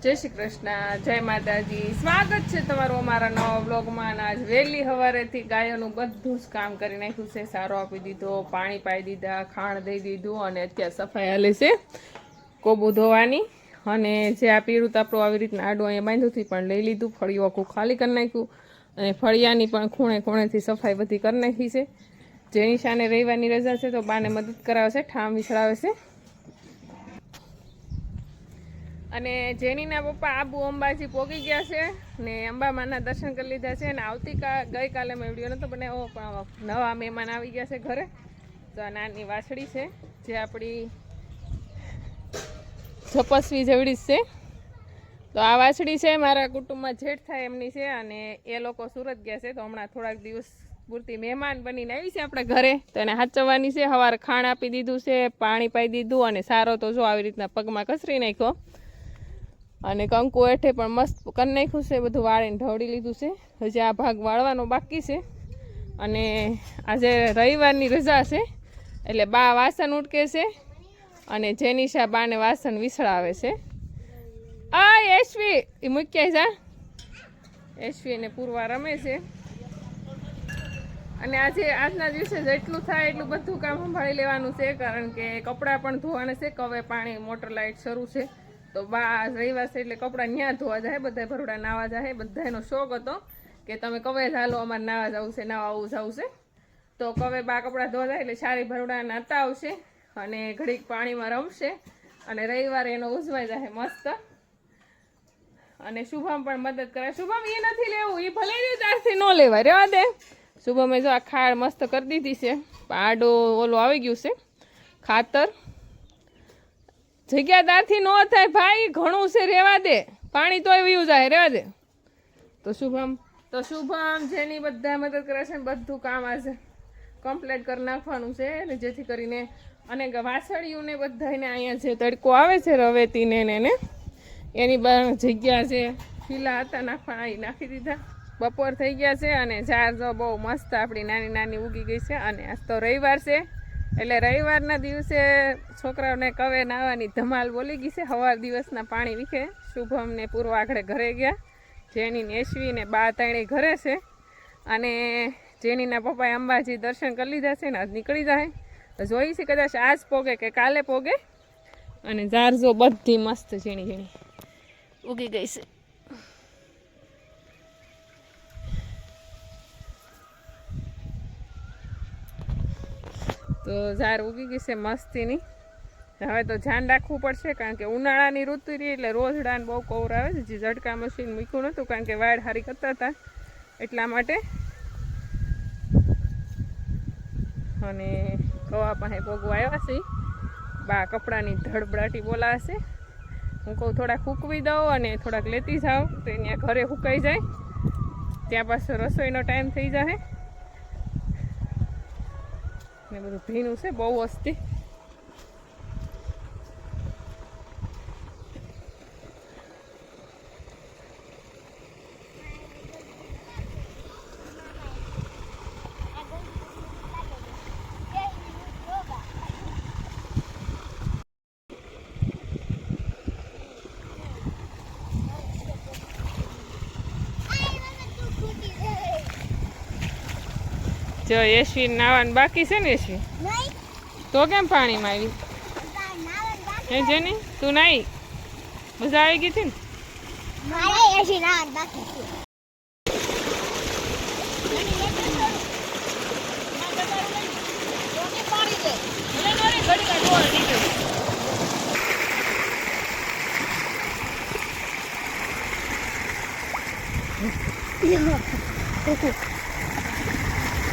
જય શ્રી કૃષ્ણ, જય માતાજી. સ્વાગત છે તમારું અમારા નવા વ્લોગમાં. આજ વહેલી સવારેથી ગાયોનું બધું જ કામ કરી નાખ્યું છે. સારો આપી દીધો, પાણી પાઈ દીધા, ખાણ દઈ દીધું અને અત્યારે સફાઈ હાલે છે કોબું ધોવાની. અને જે આ પીરું તાપડું આવી રીતના આડું અહીંયા બાંધ્યું હતું પણ લઈ લીધું. ફળિયું આખું ખાલી કરી નાખ્યું અને ફળિયાની પણ ખૂણે ખૂણેથી સફાઈ બધી કરી નાખી છે. જેની શાને રવિવારની રજા છે તો બાને મદદ કરાવે છે, ઠામ વિછળાવે છે. અને જેનીના પપ્પા આબુ અંબાજી પોગી ગયા છે ને અંબામાના દર્શન કરી લીધા છે. અને ગઈકાલે મેં વિડીયો નહોતો બનાવ્યો પણ નવા મહેમાન આવી ગયા છે ઘરે. તો આ નાની વાછડી છે જે આપણી જપસ્વી જેવડી જ છે. તો આ વાછડી છે મારા કુટુંબમાં જેઠ થાય એમની છે અને એ લોકો સુરત ગયા છે. તો હમણાં થોડાક દિવસ પૂરતી મહેમાન બનીને આવી છે આપણા ઘરે. તો એને હાચવવાની છે. સવારે ખાણ આપી દીધું છે, પાણી પાઈ દીધું અને સારો તો જો આવી રીતના પગમાં કસરી નાખ્યો. અને કંકુ હેઠે પણ મસ્ત કરી નાખ્યું છે, બધું વાળીને ઢવડી લીધું છે. હજી આ ભાગ વાળવાનો બાકી છે. અને આજે રવિવારની રજા છે એટલે બા વાસણ ઉટકે છે અને જેનિશા બાને વાસણ વિસળાવે છે. આ યશવી એ મૂક્યા જા. યશવી અને પૂર્વા રમે છે. અને આજના દિવસે જેટલું થાય એટલું બધું કામ સંભાળી લેવાનું છે, કારણ કે કપડાં પણ ધોવાના છે. કવે પાણી મોટર લાઇટ શરૂ છે તો બા રવિવાર છે એટલે કપડાં ન્યા ધોવા જાય. બધા ભરડા નાવા જાય. બધાનો શોખ હતો કે તમે કવે ચાલો અમારે નાવા જવું છે, નાવા આવું જવું છે. તો કવે બા કપડાં ધોવા જાય એટલે સારી ભરડા નાતા આવશે અને ઘડીક પાણીમાં રમશે અને રવિવારે એનો ઉજવાઈ જાય મસ્ત. અને શુભમ પણ મદદ કરે. શુભમ એ નથી લેવું, એ ભલે ત્યારથી ન લેવાય, રહેવા દે. શુભમે જો આ ખાડ મસ્ત કરી દીધી છે. આડો ઓલો આવી ગયું છે ખાતર. જગ્યા દારથી ન થાય ભાઈ, ઘણું છે, રહેવા દે. પાણી તોય વયું જાય, રહેવા દે. તો શુભમ જેની બધા મદદ કરે છે ને બધું કામ આજે કમ્પ્લીટ કરી નાખવાનું છે ને જેથી કરીને અને વાસળીઓને બધાને અહીંયા જે તડકો આવે છે રવેતીને એને એની જગ્યા છે ખીલા હતા નાખવાના એ નાખી દીધા. બપોર થઈ ગયા છે અને ઝાડ જો બહુ મસ્ત આપણી નાની નાની ઉગી ગઈ છે. અને આજ તો રવિવાર છે એટલે રવિવારના દિવસે છોકરાઓને કવે નાવાની ધમાલ બોલી ગઈ છે. સવાર દિવસના પાણી વીખે. શુભમ ને પૂર્વ આગળ ઘરે ગયા. જેની ને યશવી ને બા ત્રણેય ઘરે છે. અને જેનીના પપ્પાએ અંબાજી દર્શન કરી લીધા છે ને આજ નીકળી જાય. જોઈ છે કદાચ આજ પોગે કે કાલે પોગે. અને ઝારજો બધી મસ્ત ઝીણી ઝીણી ઉગી ગઈ છે. તો ઝાર ઉગી ગઈ છે મસ્તીની. હવે તો ધ્યાન રાખવું પડશે કારણ કે ઉનાળાની ઋતુ રહી એટલે રોજડાને બહુ કવર આવે છે. જે ઝટકા મશીન મૂક્યું નહોતું કારણ કે વાડ હારી કરતા હતા એટલા માટે. અને કવા પાસે પોગવા આવ્યા છે. બા કપડાની ધડબડાટી બોલાશે. હું કહું થોડાક સૂકવી દઉં અને થોડાક લેતી જાઉં તો અહીંયા ઘરે સુકાઈ જાય. ત્યાં પાછો રસોઈનો ટાઈમ થઈ જાય ને બધું ભીનું છે બહુ વસ્તી. જો યશવી નાવાનું બાકી છે ને. યશવી તો કેમ પાણીમાં આવી હે જેની? તું નાઈ? મજા આવી ગઈ હતી ને?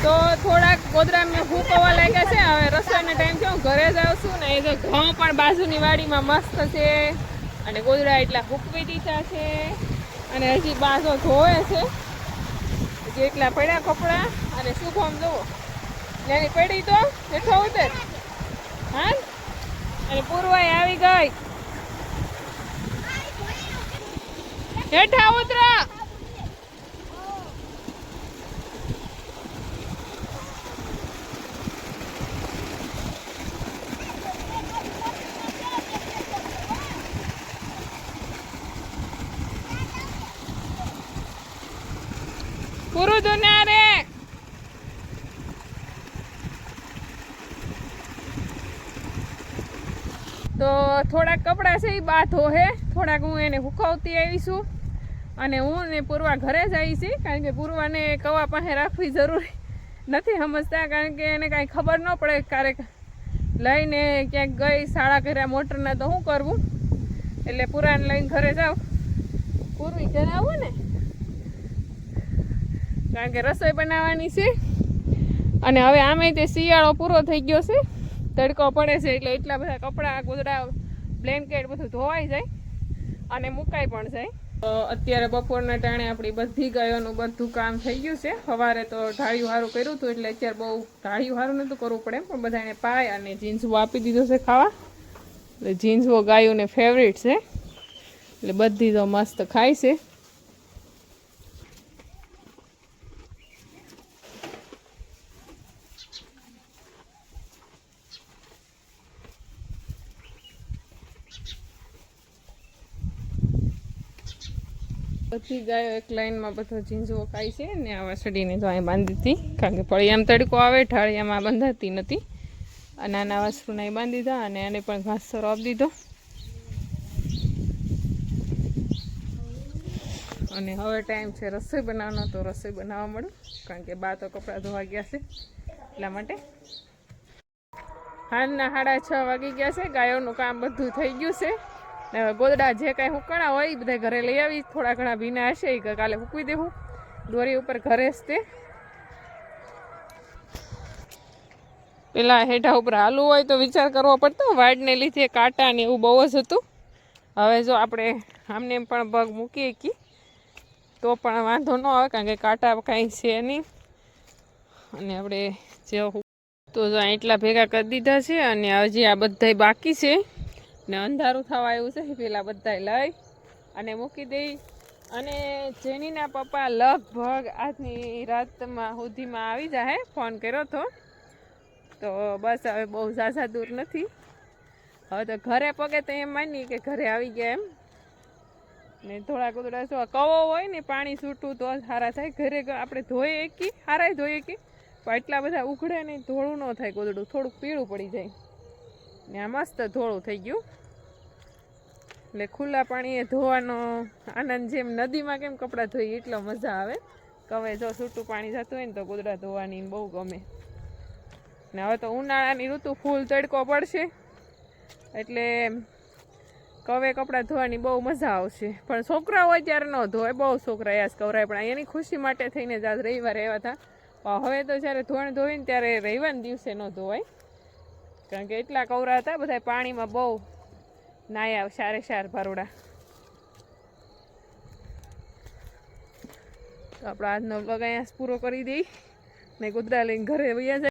તો થોડાક ગોદરા મેં ફૂંકવા લાગ્યા છે. હવે રસોઈનો ટાઈમ થયો, ઘરે જ આવશું ને. એ તો ઘઉં પણ બાજુની વાડીમાં મસ્ત છે અને ગોદરા એટલા ફૂંકવી દીધા છે. અને હજી બાજો ધોવે છે. હજી એટલા પડ્યા કપડાં. અને શુભમ જુઓ નાની પડી તો હેઠો ઉતર. હા અને પૂર્વાઈ આવી ગઈ. હેઠા ઉતરા. પૂરું તો ના રે. તો થોડાક કપડાં છે એ બા ધોહે, થોડાક હું એને સુકાવતી આવીશું. અને હું ને પૂર્વા ઘરે જ આવી છીએ, કારણ કે પૂર્વાને કવા પાસે રાખવી જરૂરી નથી સમજતા, કારણ કે એને કાંઈ ખબર ન પડે. ક્યારેક લઈને ક્યાંક ગઈ શાળા કર્યા મોટરના તો શું કરવું, એટલે પૂરાને લઈને ઘરે જાઉં. પૂર્વી ઘરે આવું ને, કારણ કે રસોઈ બનાવવાની છે. અને હવે આમે તે શિયાળો પૂરો થઈ ગયો છે, તડકો પડે છે, એટલે એટલા બધા કપડાં ગોદડા બ્લેન્કેટ બધું ધોવાઈ જાય અને મુકાઈ પણ જાય. તો અત્યારે બપોરના ટાણે આપણી બધી ગાયોનું બધું કામ થઈ ગયું છે. સવારે તો ઢાળિયું સારું કર્યું હતું, એટલે અત્યારે બહુ ઢાળિયું સારું નહોતું કરવું પડે, પણ બધાને પાય અને જીન્સવો આપી દીધો છે ખાવા. એટલે જીન્સવો ગાયોને ફેવરિટ છે, એટલે બધી તો મસ્ત ખાય છે. બધી ગાયો એક લાઈનમાં બધો ઝીંઝવો ખાય છે ને. આ વાસળીને તો અહીં બાંધી હતી, કારણ કે ફળિયામાં તડકો આવે, ઢાળિયામાં બંધાતી નથી. અને નાના વાસળુને અહીં બાંધી દીધા અને એને પણ ઘાસચારો આપી દીધો. અને હવે ટાઈમ છે રસોઈ બનાવવાનો, તો રસોઈ બનાવવા મળું, કારણ કે બા તો કપડાં ધોવા ગયા છે એટલા માટે. હાલના 6:30 વાગી ગયા છે. ગાયોનું કામ બધું થઈ ગયું છે. ગોદડા જે કાંઈ હુકણા હોય એ બધા ઘરે લઈ આવી. થોડા ઘણા ભીના હશે એ કાલે હૂકવી દેવું દોરી ઉપર ઘરે જ. તે પેલા હેઠા ઉપર હાલવું હોય તો વિચાર કરવો પડતો, વાડને લીધે કાંટા ને એવું બહુ જ હતું. હવે જો આપણે આમને એમ પણ પગ મૂકીએ કી તો પણ વાંધો ન આવે, કારણ કે કાંટા કાંઈ છે નહીં. અને આપણે જે તો એટલા ભેગા કરી દીધા છે, અને હજી આ બધા બાકી છે ને અંધારું થવા આવ્યું છે. પેલા બધા લઈ અને મૂકી દઈ. અને જેનીના પપ્પા લગભગ આજની રાતમાં સુધીમાં આવી જાય. ફોન કર્યો તો બસ હવે બહુ ઝાઝા દૂર નથી. હવે તો ઘરે પગે તો એમ માની કે ઘરે આવી ગયા એમ. ને થોડા ગોદડા જો કવો હોય ને પાણી છૂટું તો સારા થાય. ઘરે આપણે ધોઈએ કી સારા ધોઈએ કી, પણ એટલા બધા ઉઘડે નહીં, ધોળું ન થાય ગોદડું, થોડુંક પીળું પડી જાય. ને આ મસ્ત ધોળું થઈ ગયું. એટલે ખુલ્લા પાણીએ ધોવાનો આનંદ જેમ નદીમાં કેમ કપડાં ધોઈએ એટલો મજા આવે. કવે જો છૂટું પાણી જતું હોય ને તો ગોદડા ધોવાની બહુ ગમે. ને હવે તો ઉનાળાની ઋતુ, ફૂલ તડકો પડશે, એટલે કવે કપડાં ધોવાની બહુ મજા આવશે. પણ છોકરા હોય ત્યારે ન ધોવાય, બહુ છોકરા યાસ કવરાય, પણ એની ખુશી માટે થઈને જ આજ રવિવારે આવ્યા હતા. હવે તો જ્યારે ધોઈને ત્યારે રવિવારના દિવસે ન ધોવાય, કારણ કે એટલા કવરા હતા બધા પાણીમાં બહુ નાયા સારે ભારોડા. તો આપણે આજનો વ્લોગ અહીંયા પૂરો કરી દઈ ને ગોદડા લઈને ઘરે વયા જાય.